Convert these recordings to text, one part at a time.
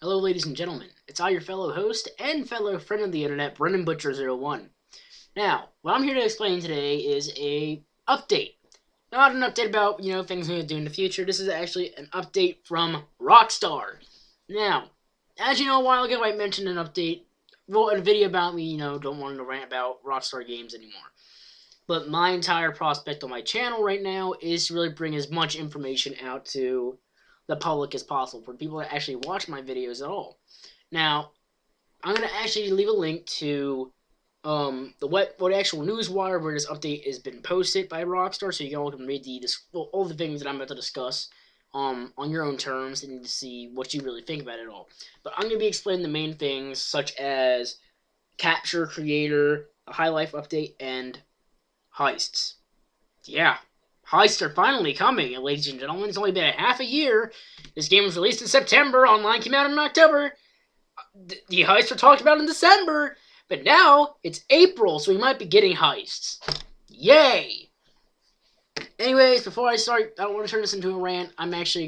Hello, ladies and gentlemen. It's I, your fellow host and fellow friend of the internet, Brendan Butcher01. Now, what I'm here to explain today is a update. Not an update about, things I'm going to do in the future. This is actually an update from Rockstar. Now, as you know, a while ago I mentioned an update, wrote a video about me, don't want to rant about Rockstar games anymore. But my entire prospect on my channel right now is to really bring as much information out to the public as possible for people that actually watch my videos at all. Now, I'm going to actually leave a link to the actual newswire where this update has been posted by Rockstar, so you all can read all the things that I'm about to discuss on your own terms and to see what you really think about it all. But I'm going to be explaining the main things such as Capture Creator, a High Life update, and heists. Yeah. Heists are finally coming, ladies and gentlemen. It's only been half a year. This game was released in September. Online came out in October. The heists were talked about in December. But now, it's April, so we might be getting heists. Yay! Anyways, before I start, I don't want to turn this into a rant. I'll actually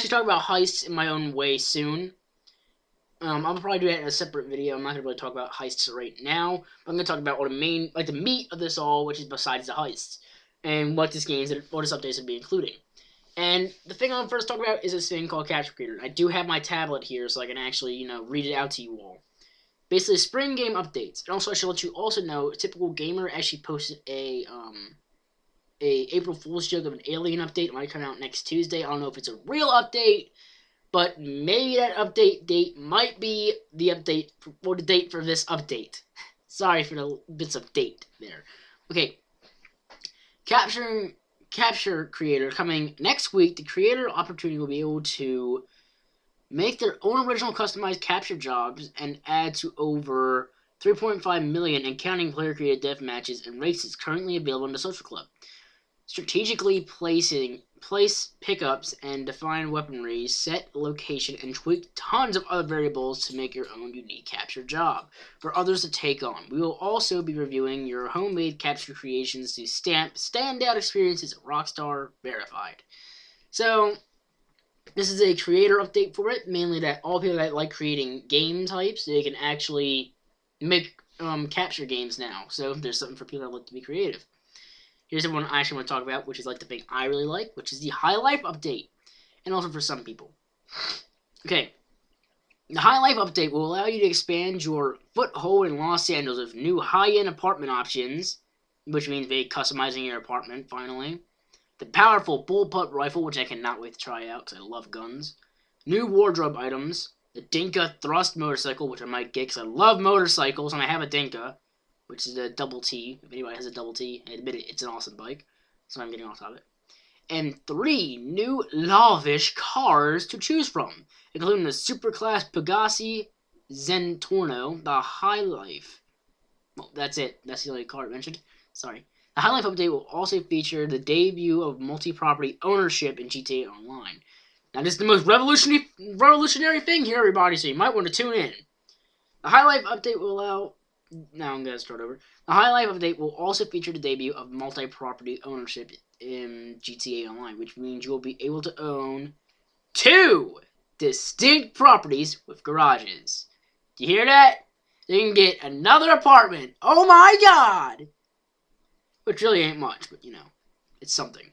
talk about heists in my own way soon. I'll probably do that in a separate video. I'm not going to really talk about heists right now. But I'm going to talk about what the meat of this all, which is besides the heists. And what this update would be including. And the thing I'm first talking about is this thing called Capture Creator. I do have my tablet here so I can actually, read it out to you all. Basically, spring game updates. And also, I should let you also know, Typical Gamer actually posted a April Fool's joke of an Alien update. It might come out next Tuesday. I don't know if it's a real update, but maybe that update date might be the update for the date for this update. Sorry for the bits of date there. Okay. Capture Creator coming next week. The creator opportunity will be able to make their own original customized capture jobs and add to over 3.5 million and counting player-created death matches and races currently available in the Social Club. Strategically place pickups and define weaponry, set location, and tweak tons of other variables to make your own unique capture job for others to take on. We will also be reviewing your homemade capture creations to stamp standout experiences at Rockstar Verified. So, this is a creator update for it, mainly that all people that like creating game types, they can actually make capture games now. So, there's something for people that like to be creative. Here's the one I actually want to talk about, which is like the thing I really like, which is the High Life update. And also for some people. Okay. The High Life update will allow you to expand your foothold in Los Angeles with new high-end apartment options, which means customizing your apartment, finally. The powerful bullpup rifle, which I cannot wait to try out because I love guns. New wardrobe items. The Dinka Thrust motorcycle, which I might get because I love motorcycles and I have a Dinka, which is a double T. If anybody has a double T, I admit it, it's an awesome bike. So I'm getting off of it. And 3 new lavish cars to choose from, including the Superclass Pagani Zentorno, the High Life. Well, that's it. That's the only car I mentioned. Sorry. The High Life update will also feature the debut of multi-property ownership in GTA Online. Now, this is the most revolutionary thing here, everybody, so you might want to tune in. The High Life update will allow... Now I'm going to start over. The High Life update will also feature the debut of multi-property ownership in GTA Online, which means you will be able to own 2 distinct properties with garages. Do you hear that? You can get another apartment. Oh my god! Which really ain't much, but it's something.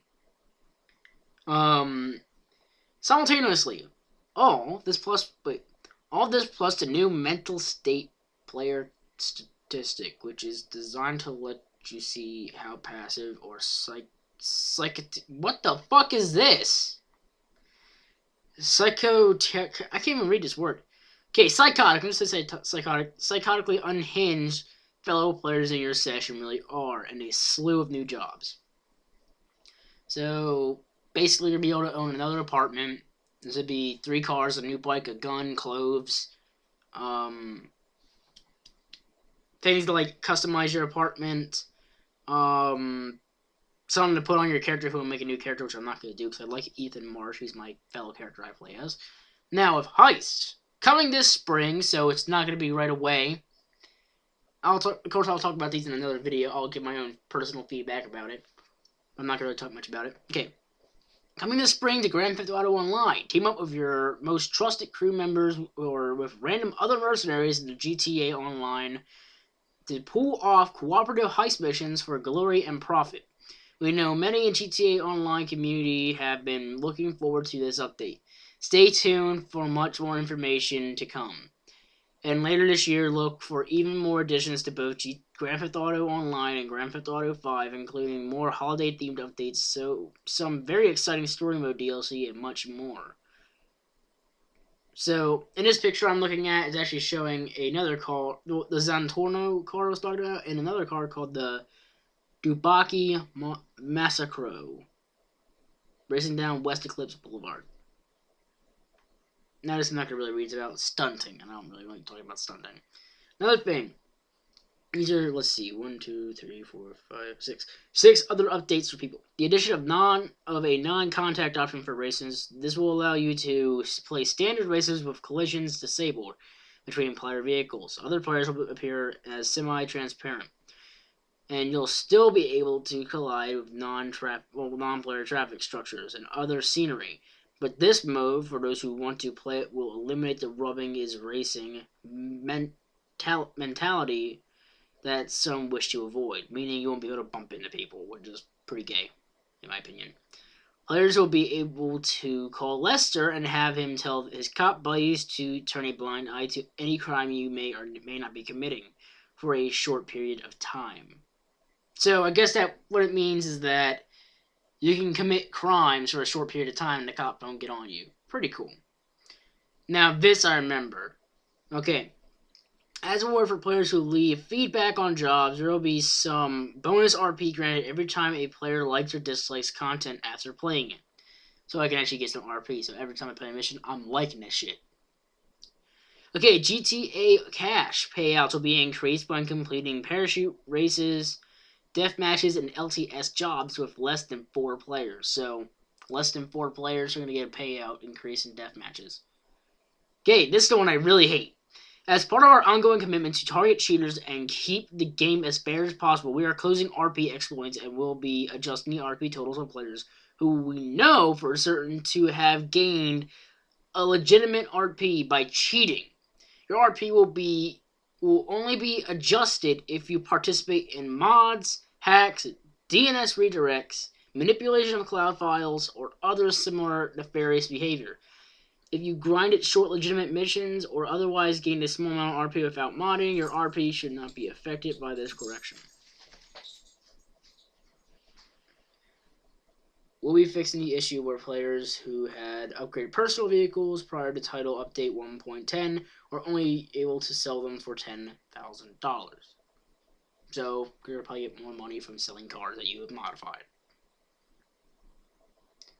Simultaneously, all this plus the new mental state player statistic, which is designed to let you see how passive or what the fuck is this? I can't even read this word. Okay, psychotic. I'm just gonna say psychotic. Psychotically unhinged fellow players in your session really are, and a slew of new jobs. So basically, you'll be able to own another apartment. This would be 3 cars, a new bike, a gun, clothes, things to customize your apartment, something to put on your character who will make a new character, which I'm not going to do because I like Ethan Marsh, who's my fellow character I play as. Now, with Heist, coming this spring, so it's not going to be right away. Of course, I'll talk about these in another video. I'll give my own personal feedback about it. I'm not going to really talk much about it. Okay. Coming this spring to Grand Theft Auto Online, team up with your most trusted crew members or with random other mercenaries in the GTA Online to pull off cooperative heist missions for glory and profit. We know many in GTA Online community have been looking forward to this update. Stay tuned for much more information to come. And later this year, look for even more additions to both Grand Theft Auto Online and Grand Theft Auto 5, including more holiday-themed updates, so some very exciting story mode DLC, and much more. So, in this picture I'm looking at is actually showing another car, the Zentorno car I was talking about, and another car called the Dubaki Massacro, racing down West Eclipse Boulevard. Now this is not going to really read, it's about stunting, and I don't really like talking about stunting. Another thing, these are, let's see, 1, 2, 3, 4, 5, 6. 6 other updates for people. The addition of a non-contact option for races. This will allow you to play standard races with collisions disabled between player vehicles. Other players will appear as semi-transparent, and you'll still be able to collide with non-player traffic structures and other scenery. But this mode, for those who want to play it, will eliminate the rubbing is racing mentality that some wish to avoid, meaning you won't be able to bump into people, which is pretty gay, in my opinion. Players will be able to call Lester and have him tell his cop buddies to turn a blind eye to any crime you may or may not be committing for a short period of time. So I guess that what it means is that you can commit crimes for a short period of time and the cops don't get on you. Pretty cool. Now this I remember. Okay. As a reward for players who leave feedback on jobs, there will be some bonus RP granted every time a player likes or dislikes content after playing it. So I can actually get some RP. So every time I play a mission, I'm liking that shit. Okay, GTA cash payouts will be increased when completing parachute races, death matches, and LTS jobs with less than 4 players. So less than 4 players are going to get a payout increase in death matches. Okay, this is the one I really hate. As part of our ongoing commitment to target cheaters and keep the game as fair as possible, we are closing RP exploits and will be adjusting the RP totals of players who we know for certain to have gained a legitimate RP by cheating. Your RP will only be adjusted if you participate in mods, hacks, DNS redirects, manipulation of cloud files, or other similar nefarious behavior. If you grinded short legitimate missions or otherwise gained a small amount of RP without modding, your RP should not be affected by this correction. We'll be fixing the issue where players who had upgraded personal vehicles prior to Title Update 1.10 are only able to sell them for $10,000. So you're probably get more money from selling cars that you have modified.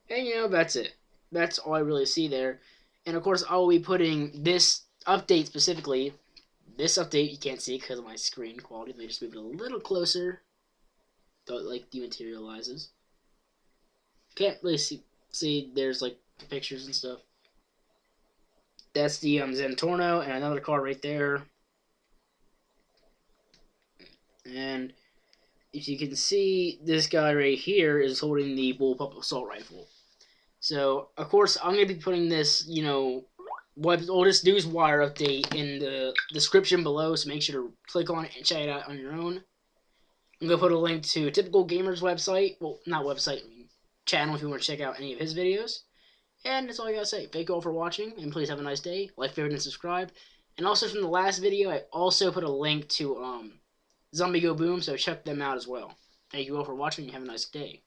And that's it. That's all I really see there. And of course, I will be putting this update specifically. This update you can't see because of my screen quality. Let me just move it a little closer. Though it like dematerializes. Can't really see. There's like pictures and stuff. That's the Zentorno and another car right there. And if you can see, this guy right here is holding the bullpup assault rifle. So, of course, I'm going to be putting this, this Newswire update in the description below, so make sure to click on it and check it out on your own. I'm going to put a link to Typical Gamer's website. Well, not website, channel if you want to check out any of his videos. And that's all I got to say. Thank you all for watching, and please have a nice day. Like, favorite, and subscribe. And also from the last video, I also put a link to Zombie Go Boom, so check them out as well. Thank you all for watching, and have a nice day.